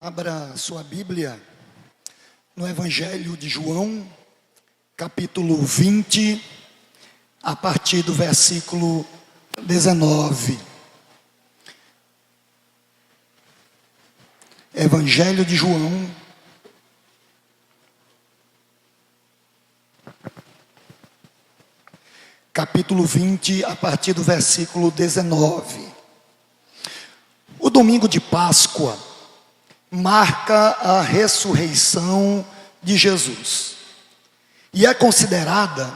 Abra sua Bíblia no Evangelho de João, capítulo 20, a partir do versículo 19. Evangelho de João, capítulo 20, a partir do versículo 19. O domingo de Páscoa marca a ressurreição de Jesus e é considerada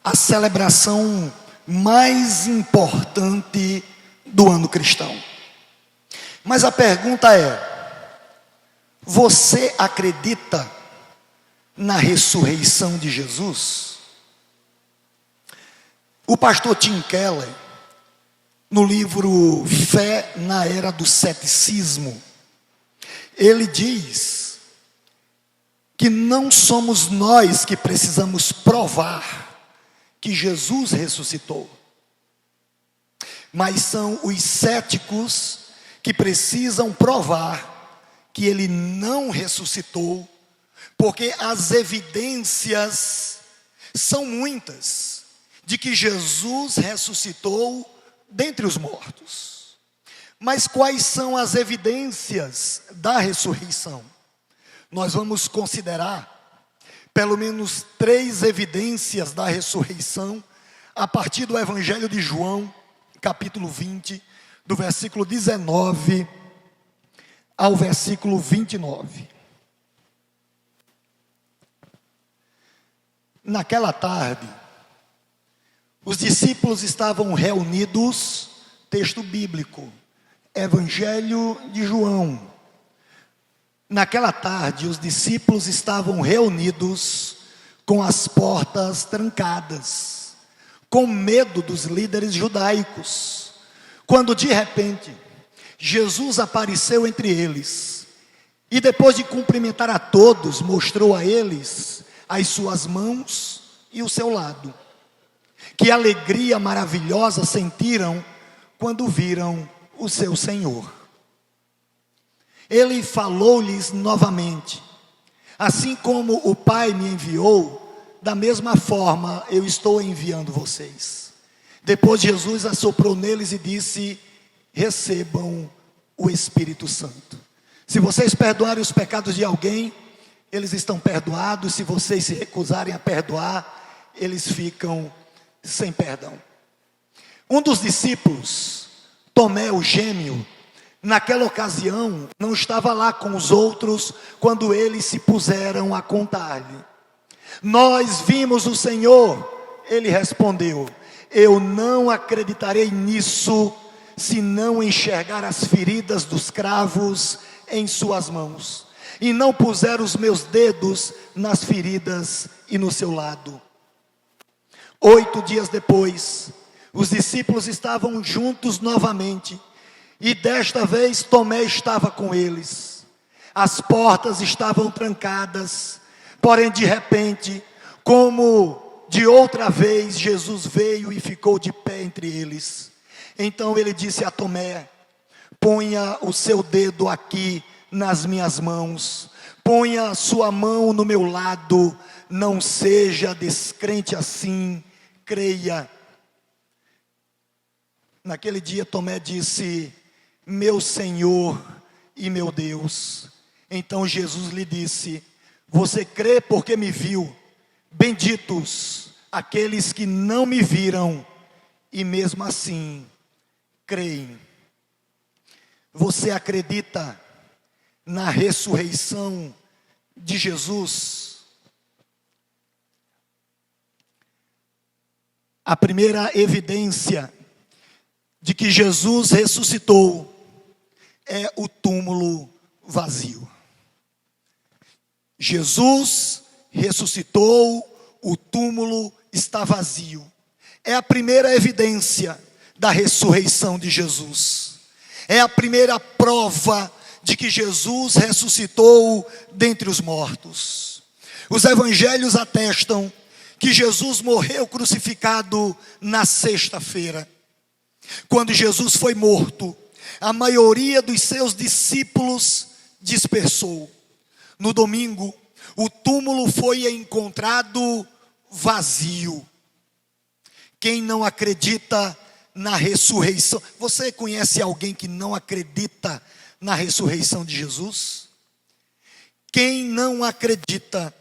a celebração mais importante do ano cristão. Mas a pergunta é: você acredita na ressurreição de Jesus? O pastor Tim Keller, no livro Fé na Era do Ceticismo, ele diz que não somos nós que precisamos provar que Jesus ressuscitou, mas são os céticos que precisam provar que ele não ressuscitou, porque as evidências são muitas de que Jesus ressuscitou dentre os mortos. Mas quais são as evidências da ressurreição? Nós vamos considerar pelo menos 3 evidências da ressurreição a partir do Evangelho de João, capítulo 20, do versículo 19 ao versículo 29. Naquela tarde, os discípulos estavam reunidos, texto bíblico, Evangelho de João. Naquela tarde, os discípulos estavam reunidos com as portas trancadas, com medo dos líderes judaicos, quando de repente Jesus apareceu entre eles e, depois de cumprimentar a todos, mostrou a eles as suas mãos e o seu lado. Que alegria maravilhosa sentiram quando viram o seu Senhor. Ele falou-lhes novamente: assim como o Pai me enviou, da mesma forma eu estou enviando vocês. Depois Jesus assoprou neles e disse: recebam o Espírito Santo. Se vocês perdoarem os pecados de alguém, eles estão perdoados. Se vocês se recusarem a perdoar, eles ficam sem perdão. Um dos discípulos, Tomé, o gêmeo, naquela ocasião não estava lá com os outros quando eles se puseram a contar-lhe. Nós vimos o Senhor. Ele respondeu: eu não acreditarei nisso se não enxergar as feridas dos cravos em suas mãos e não puser os meus dedos nas feridas e no seu lado. 8 dias depois, os discípulos estavam juntos novamente, e desta vez Tomé estava com eles. As portas estavam trancadas, porém de repente, como de outra vez, Jesus veio e ficou de pé entre eles. Então ele disse a Tomé: ponha o seu dedo aqui nas minhas mãos, ponha sua mão no meu lado, não seja descrente assim, creia. Naquele dia Tomé disse: meu Senhor e meu Deus. Então Jesus lhe disse: você crê porque me viu? Benditos aqueles que não me viram e mesmo assim creem. Você acredita na ressurreição de Jesus? A primeira evidência de que Jesus ressuscitou é o túmulo vazio. Jesus ressuscitou, o túmulo está vazio. É a primeira evidência da ressurreição de Jesus. É a primeira prova de que Jesus ressuscitou dentre os mortos. Os evangelhos atestam que Jesus morreu crucificado na sexta-feira. Quando Jesus foi morto, a maioria dos seus discípulos dispersou. No domingo, o túmulo foi encontrado vazio. Quem não acredita na ressurreição? Você conhece alguém que não acredita na ressurreição de Jesus? Quem não acredita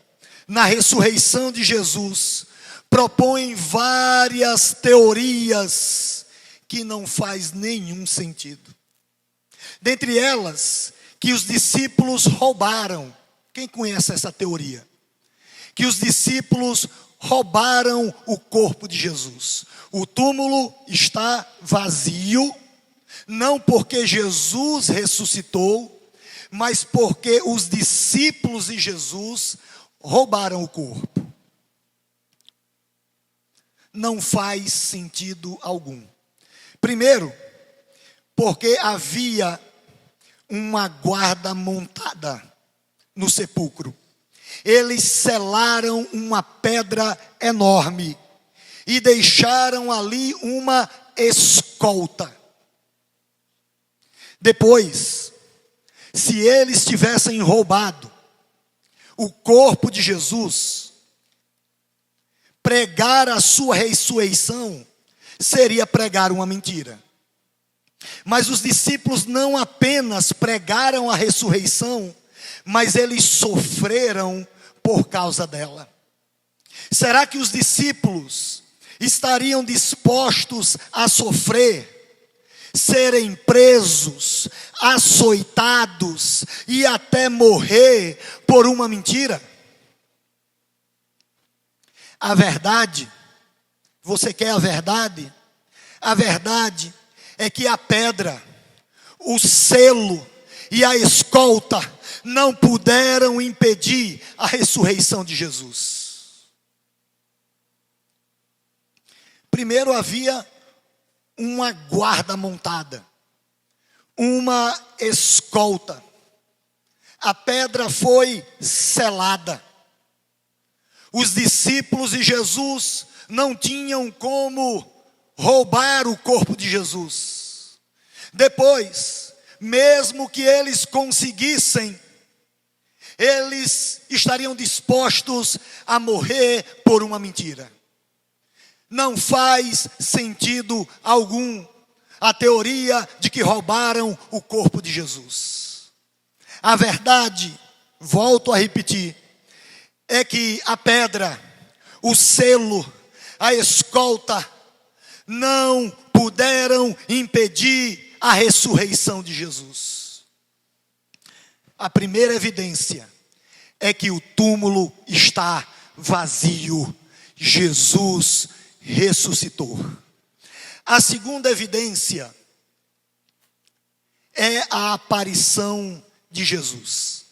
na ressurreição de Jesus propõe várias teorias que não faz nenhum sentido. Dentre elas, que os discípulos roubaram. Quem conhece essa teoria? Que os discípulos roubaram o corpo de Jesus. O túmulo está vazio, não porque Jesus ressuscitou, mas porque os discípulos de Jesus roubaram o corpo. Não faz sentido algum. Primeiro, porque havia uma guarda montada no sepulcro. Eles selaram uma pedra enorme e deixaram ali uma escolta. Depois, se eles tivessem roubado o corpo de Jesus, pregar a sua ressurreição seria pregar uma mentira. Mas os discípulos não apenas pregaram a ressurreição, mas eles sofreram por causa dela. Será que os discípulos estariam dispostos a sofrer, serem presos, açoitados e até morrer por uma mentira? A verdade, você quer a verdade? A verdade é que a pedra, o selo e a escolta não puderam impedir a ressurreição de Jesus. Primeiro havia uma guarda montada, uma escolta. A pedra foi selada. Os discípulos de Jesus não tinham como roubar o corpo de Jesus. Depois, mesmo que eles conseguissem, eles estariam dispostos a morrer por uma mentira. Não faz sentido algum a teoria de que roubaram o corpo de Jesus. A verdade, volto a repetir, é que a pedra, o selo, a escolta, não puderam impedir a ressurreição de Jesus. A primeira evidência é que o túmulo está vazio. Jesus ressuscitou. A segunda evidência é a aparição de Jesus.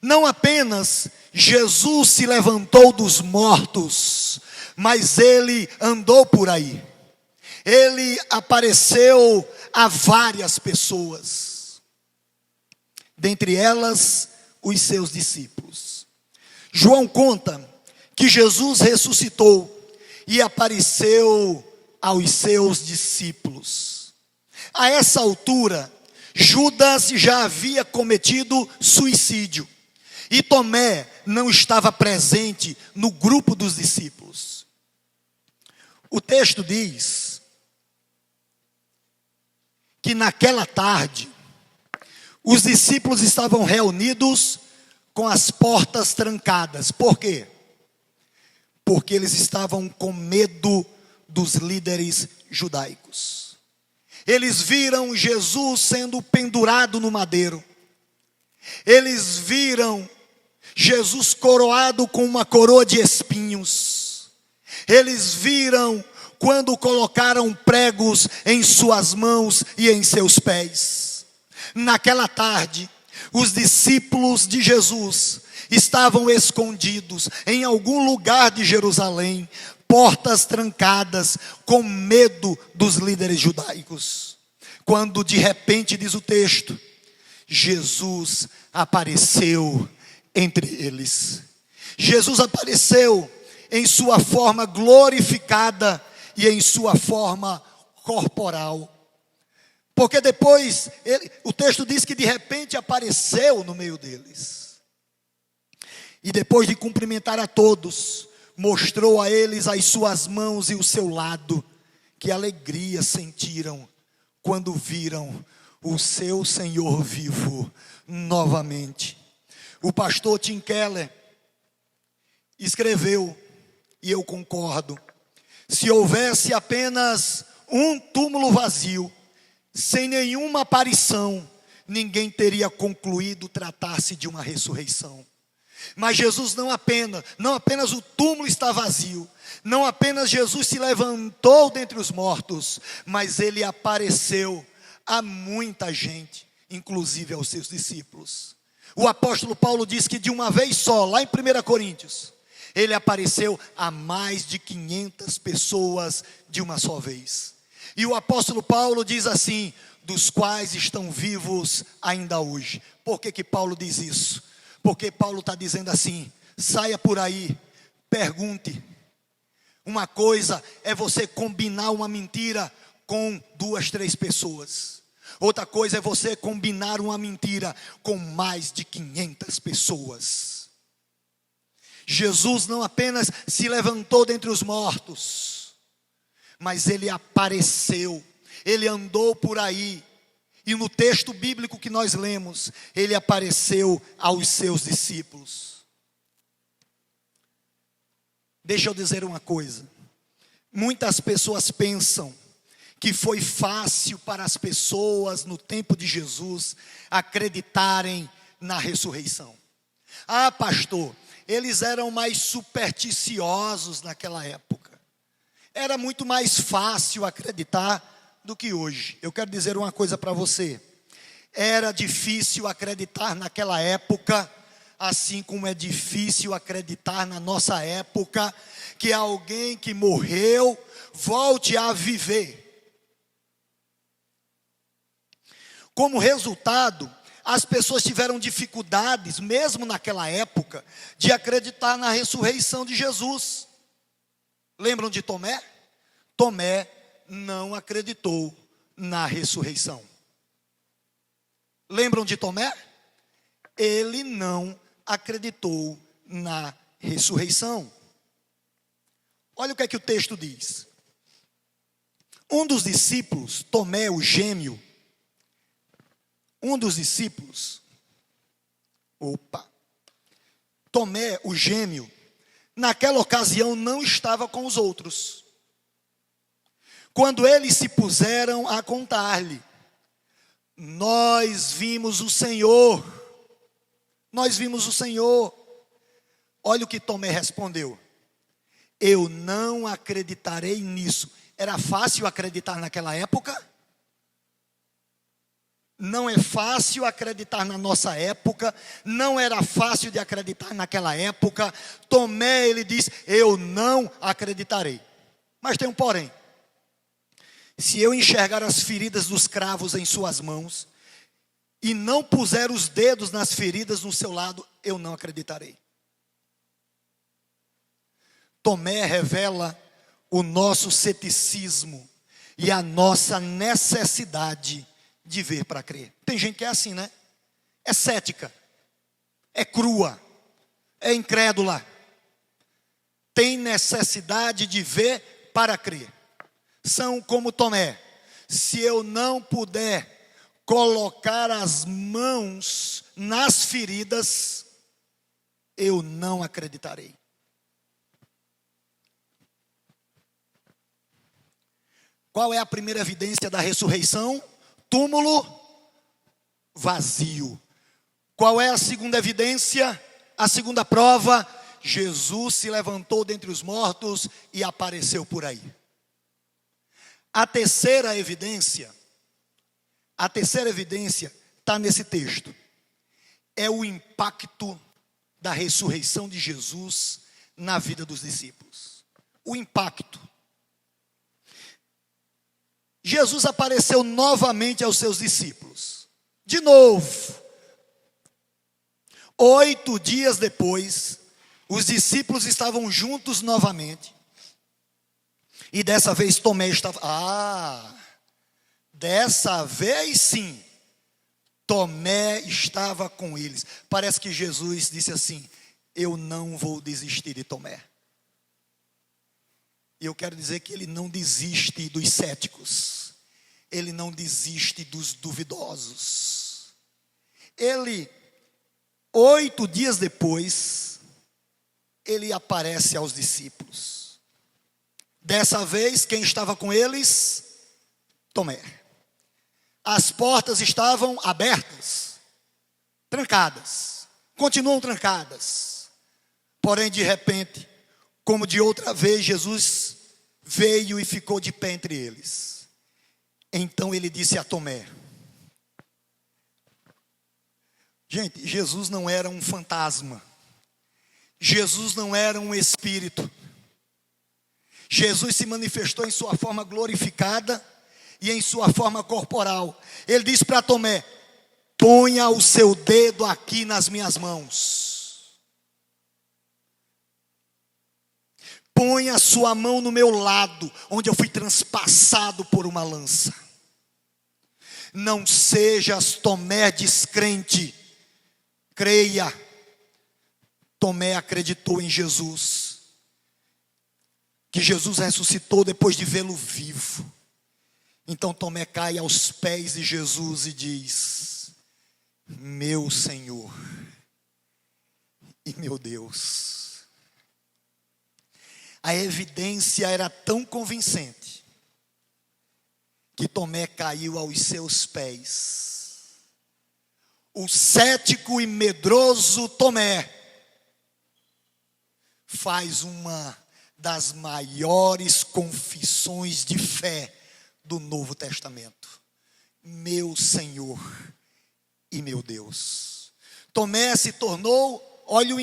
Não apenas Jesus se levantou dos mortos, mas ele andou por aí. Ele apareceu a várias pessoas, dentre elas os seus discípulos. João conta que Jesus ressuscitou e apareceu aos seus discípulos. A essa altura, Judas já havia cometido suicídio e Tomé não estava presente no grupo dos discípulos. O texto diz que naquela tarde, os discípulos estavam reunidos com as portas trancadas. Por quê? Porque eles estavam com medo dos líderes judaicos. Eles viram Jesus sendo pendurado no madeiro. Eles viram Jesus coroado com uma coroa de espinhos. Eles viram quando colocaram pregos em suas mãos e em seus pés. Naquela tarde, os discípulos de Jesus estavam escondidos em algum lugar de Jerusalém, portas trancadas, com medo dos líderes judaicos. Quando de repente, diz o texto, Jesus apareceu entre eles. Jesus apareceu em sua forma glorificada e em sua forma corporal. Porque depois, o texto diz que de repente apareceu no meio deles. E depois de cumprimentar a todos, mostrou a eles as suas mãos e o seu lado. Que alegria sentiram quando viram o seu Senhor vivo novamente. O pastor Tim Keller escreveu, e eu concordo: se houvesse apenas um túmulo vazio, sem nenhuma aparição, ninguém teria concluído tratar-se de uma ressurreição. Mas Jesus não apenas o túmulo está vazio, não apenas Jesus se levantou dentre os mortos, mas ele apareceu a muita gente, inclusive aos seus discípulos. O apóstolo Paulo diz que de uma vez só, lá em 1 Coríntios, ele apareceu a mais de 500 pessoas de uma só vez. E o apóstolo Paulo diz assim: dos quais estão vivos ainda hoje. Por que Paulo diz isso? Porque Paulo está dizendo assim: saia por aí, pergunte. Uma coisa é você combinar uma mentira com 2, 3 pessoas. Outra coisa é você combinar uma mentira com mais de 500 pessoas. Jesus não apenas se levantou dentre os mortos, mas ele apareceu, ele andou por aí. E no texto bíblico que nós lemos, ele apareceu aos seus discípulos. Deixa eu dizer uma coisa. Muitas pessoas pensam que foi fácil para as pessoas no tempo de Jesus acreditarem na ressurreição. Ah, pastor, eles eram mais supersticiosos naquela época. Era muito mais fácil acreditar do que hoje. Eu quero dizer uma coisa para você: era difícil acreditar naquela época, assim como é difícil acreditar na nossa época, que alguém que morreu volte a viver. Como resultado, as pessoas tiveram dificuldades, mesmo naquela época, de acreditar na ressurreição de Jesus. Lembram de Tomé? Tomé não acreditou na ressurreição. Lembram de Tomé? Ele não acreditou na ressurreição. Olha o que é que o texto diz. Um dos discípulos, Tomé o gêmeo, Tomé o gêmeo, naquela ocasião não estava com os outros. Quando eles se puseram a contar-lhe: nós vimos o Senhor. Olha o que Tomé respondeu: eu não acreditarei nisso. Era fácil acreditar naquela época? Não é fácil acreditar na nossa época. Não era fácil de acreditar naquela época. Tomé, ele diz: eu não acreditarei. Mas tem um porém. Se eu enxergar as feridas dos cravos em suas mãos, e não puser os dedos nas feridas no seu lado, eu não acreditarei. Tomé revela o nosso ceticismo e a nossa necessidade de ver para crer. Tem gente que é assim, né? É cética, é crua, é incrédula, tem necessidade de ver para crer. São como Tomé: se eu não puder colocar as mãos nas feridas, eu não acreditarei. Qual é a primeira evidência da ressurreição? Túmulo vazio. Qual é a segunda evidência? A segunda prova: Jesus se levantou dentre os mortos e apareceu por aí. A terceira evidência está nesse texto. É o impacto da ressurreição de Jesus na vida dos discípulos. O impacto. Jesus apareceu novamente aos seus discípulos. De novo. 8 dias depois, os discípulos estavam juntos novamente. E dessa vez Tomé estava... Dessa vez sim, Tomé estava com eles. Parece que Jesus disse assim: eu não vou desistir de Tomé. E eu quero dizer que ele não desiste dos céticos. Ele não desiste dos duvidosos. Ele, 8 dias depois, ele aparece aos discípulos. Dessa vez, quem estava com eles? Tomé. As portas estavam abertas, trancadas, continuam trancadas. Porém, de repente, como de outra vez, Jesus veio e ficou de pé entre eles. Então ele disse a Tomé. Gente, Jesus não era um fantasma. Jesus não era um espírito. Jesus se manifestou em sua forma glorificada e em sua forma corporal. Ele disse para Tomé: ponha o seu dedo aqui nas minhas mãos. Ponha a sua mão no meu lado, onde eu fui transpassado por uma lança. Não sejas Tomé descrente, creia. Tomé acreditou em Jesus, que Jesus ressuscitou depois de vê-lo vivo. Então Tomé cai aos pés de Jesus e diz: meu Senhor e meu Deus. A evidência era tão convincente que Tomé caiu aos seus pés. O cético e medroso Tomé faz uma das maiores confissões de fé do Novo Testamento: meu Senhor e meu Deus. Tomé se tornou, olha o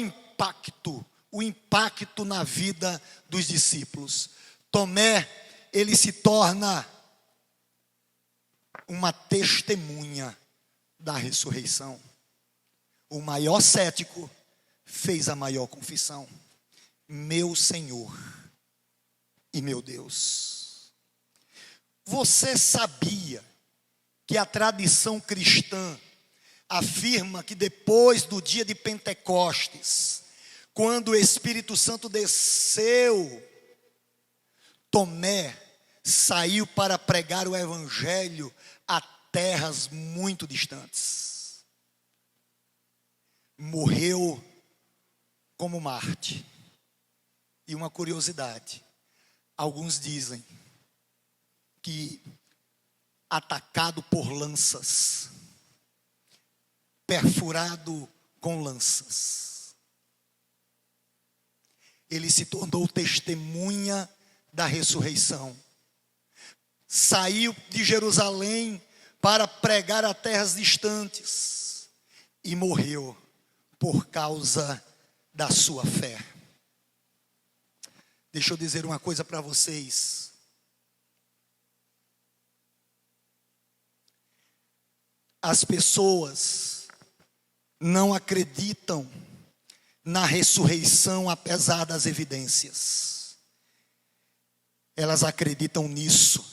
impacto na vida dos discípulos. Tomé, ele se torna uma testemunha da ressurreição. O maior cético fez a maior confissão: meu Senhor e meu Deus. Você sabia que a tradição cristã afirma que depois do dia de Pentecostes, quando o Espírito Santo desceu, Tomé saiu para pregar o Evangelho a terras muito distantes. Morreu como Marte. E uma curiosidade: alguns dizem que atacado por lanças, perfurado com lanças, ele se tornou testemunha da ressurreição. Saiu de Jerusalém para pregar a terras distantes e morreu por causa da sua fé. Deixa eu dizer uma coisa para vocês. As pessoas não acreditam na ressurreição apesar das evidências. Elas acreditam nisso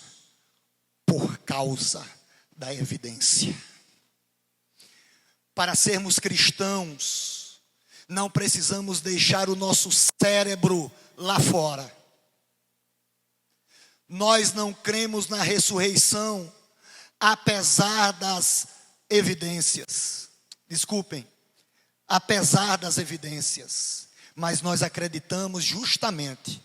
por causa da evidência. Para sermos cristãos, não precisamos deixar o nosso cérebro lá fora. Nós não cremos na ressurreição apesar das evidências. Desculpem. Apesar das evidências, mas nós acreditamos justamente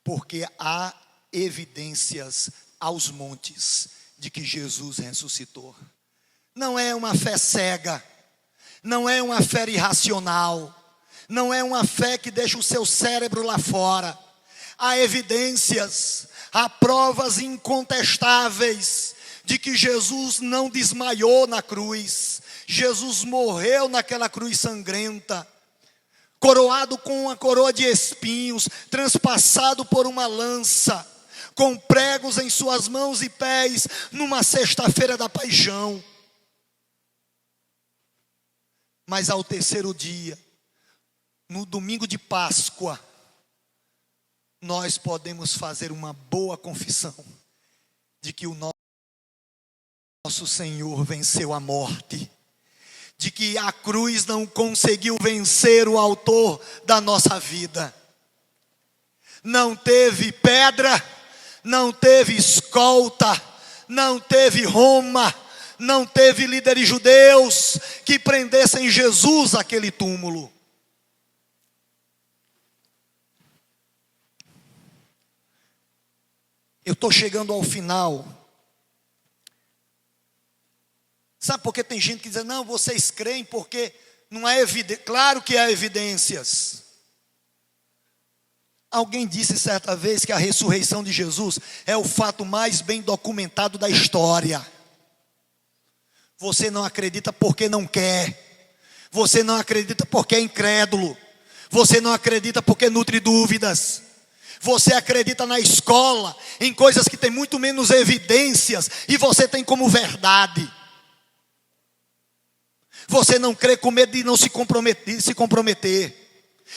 porque há evidências aos montes de que Jesus ressuscitou. Não é uma fé cega, não é uma fé irracional, não é uma fé que deixa o seu cérebro lá fora. Há evidências, há provas incontestáveis de que Jesus não desmaiou na cruz. Jesus morreu naquela cruz sangrenta, coroado com uma coroa de espinhos, transpassado por uma lança, com pregos em suas mãos e pés, numa sexta-feira da paixão. Mas ao terceiro dia, no domingo de Páscoa, nós podemos fazer uma boa confissão de que o nosso nosso Senhor venceu a morte, de que a cruz não conseguiu vencer o autor da nossa vida. Não teve pedra, não teve escolta, não teve Roma, não teve líderes judeus que prendessem Jesus àquele túmulo. Eu estou chegando ao final. Sabe por que tem gente que diz, não, vocês creem porque não há evidência. Claro que há evidências. Alguém disse certa vez que a ressurreição de Jesus é o fato mais bem documentado da história. Você não acredita porque não quer. Você não acredita porque é incrédulo. Você não acredita porque nutre dúvidas. Você acredita na escola, em coisas que têm muito menos evidências, e você tem como verdade. Você não crê com medo de não se comprometer,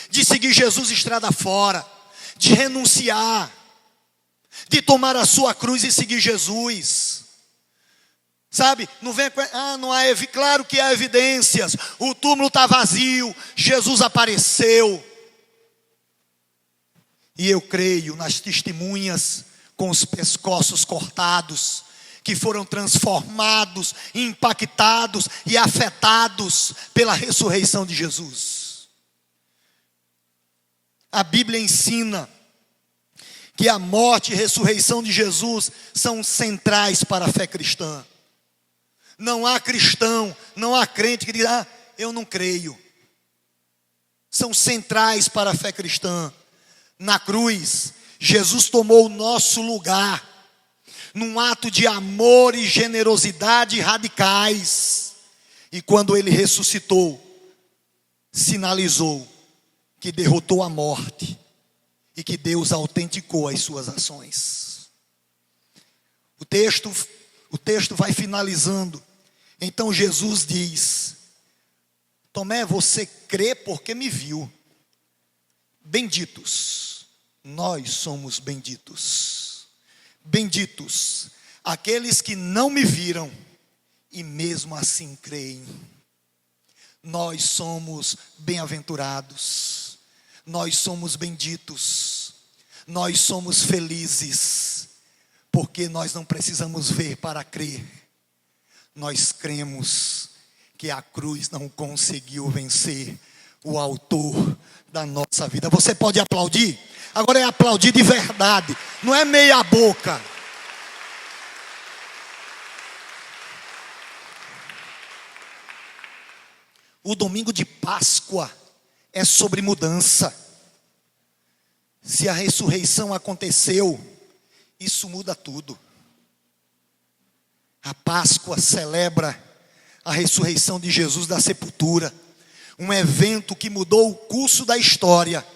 de seguir Jesus estrada fora, de renunciar, de tomar a sua cruz e seguir Jesus. Sabe, não vem com, não há, claro que há evidências, o túmulo está vazio, Jesus apareceu. E eu creio nas testemunhas com os pescoços cortados, que foram transformados, impactados e afetados pela ressurreição de Jesus. A Bíblia ensina que a morte e ressurreição de Jesus são centrais para a fé cristã. Não há cristão, não há crente que diz, eu não creio. São centrais para a fé cristã. Na cruz, Jesus tomou o nosso lugar, num ato de amor e generosidade radicais. E quando ele ressuscitou, sinalizou que derrotou a morte e que Deus autenticou as suas ações. O texto vai finalizando. Então Jesus diz, Tomé, você crê porque me viu. Benditos, nós somos benditos. Benditos aqueles que não me viram e mesmo assim creem. Nós somos bem-aventurados, nós somos benditos, nós somos felizes, porque nós não precisamos ver para crer. Nós cremos que a cruz não conseguiu vencer o autor da nossa vida. Você pode aplaudir? Agora é aplaudir de verdade, não é meia boca. O domingo de Páscoa é sobre mudança. Se a ressurreição aconteceu, isso muda tudo. A Páscoa celebra a ressurreição de Jesus da sepultura. Um evento que mudou o curso da história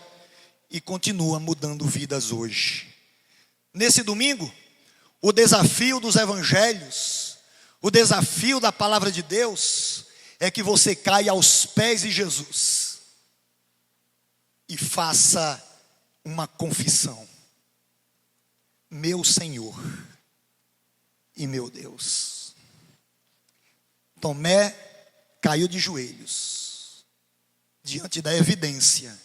e continua mudando vidas hoje. Nesse domingo, o desafio dos evangelhos, o desafio da palavra de Deus, é que você caia aos pés de Jesus e faça uma confissão. Meu Senhor e meu Deus. Tomé caiu de joelhos diante da evidência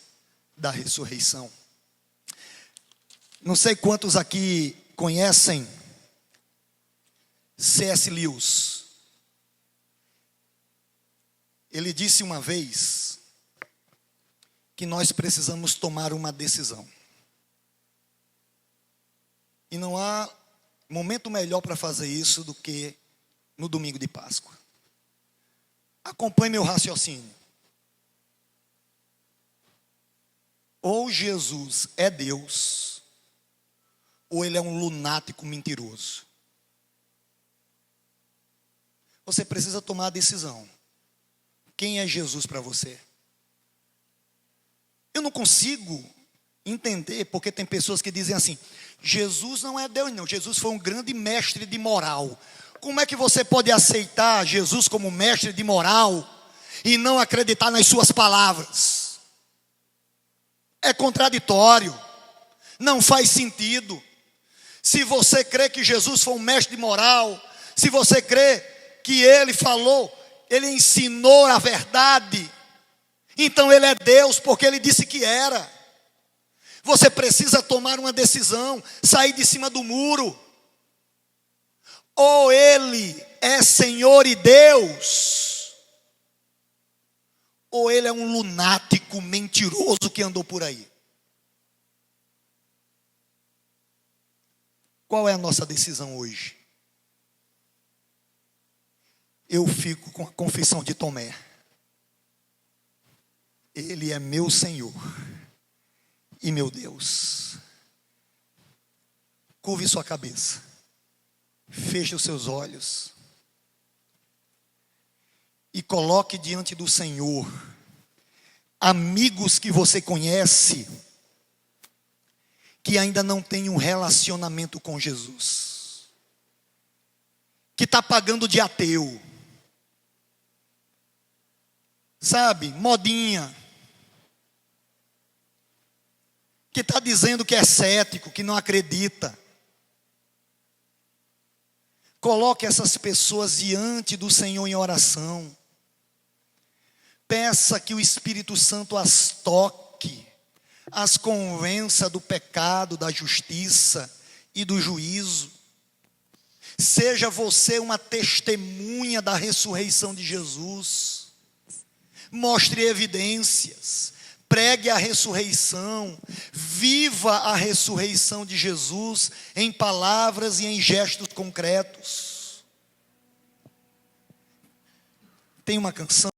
da ressurreição. Não sei quantos aqui conhecem C.S. Lewis. Ele disse uma vez que nós precisamos tomar uma decisão. E não há momento melhor para fazer isso do que no domingo de Páscoa. Acompanhe meu raciocínio. Ou Jesus é Deus, ou ele é um lunático mentiroso. Você precisa tomar a decisão. Quem é Jesus para você? Eu não consigo entender, porque tem pessoas que dizem assim, Jesus não é Deus não, Jesus foi um grande mestre de moral. Como é que você pode aceitar Jesus como mestre de moral e não acreditar nas suas palavras? É contraditório, não faz sentido. Se você crê que Jesus foi um mestre de moral, Se você crê que Ele falou, Ele ensinou a verdade, então Ele é Deus, porque Ele disse que era. Você precisa tomar uma decisão, sair de cima do muro. Ou Ele é Senhor e Deus, ou Ele é um lunático mentiroso que andou por aí. Qual é a nossa decisão hoje? Eu fico com a confissão de Tomé. Ele é meu Senhor e meu Deus. Curve sua cabeça. Feche os seus olhos. E coloque diante do Senhor amigos que você conhece, que ainda não tem um relacionamento com Jesus, que está pagando de ateu, sabe, modinha, que está dizendo que é cético, que não acredita. Coloque essas pessoas diante do Senhor em oração. Peça que o Espírito Santo as toque, as convença do pecado, da justiça e do juízo. Seja você uma testemunha da ressurreição de Jesus. Mostre evidências, pregue a ressurreição, viva a ressurreição de Jesus em palavras e em gestos concretos. Tem uma canção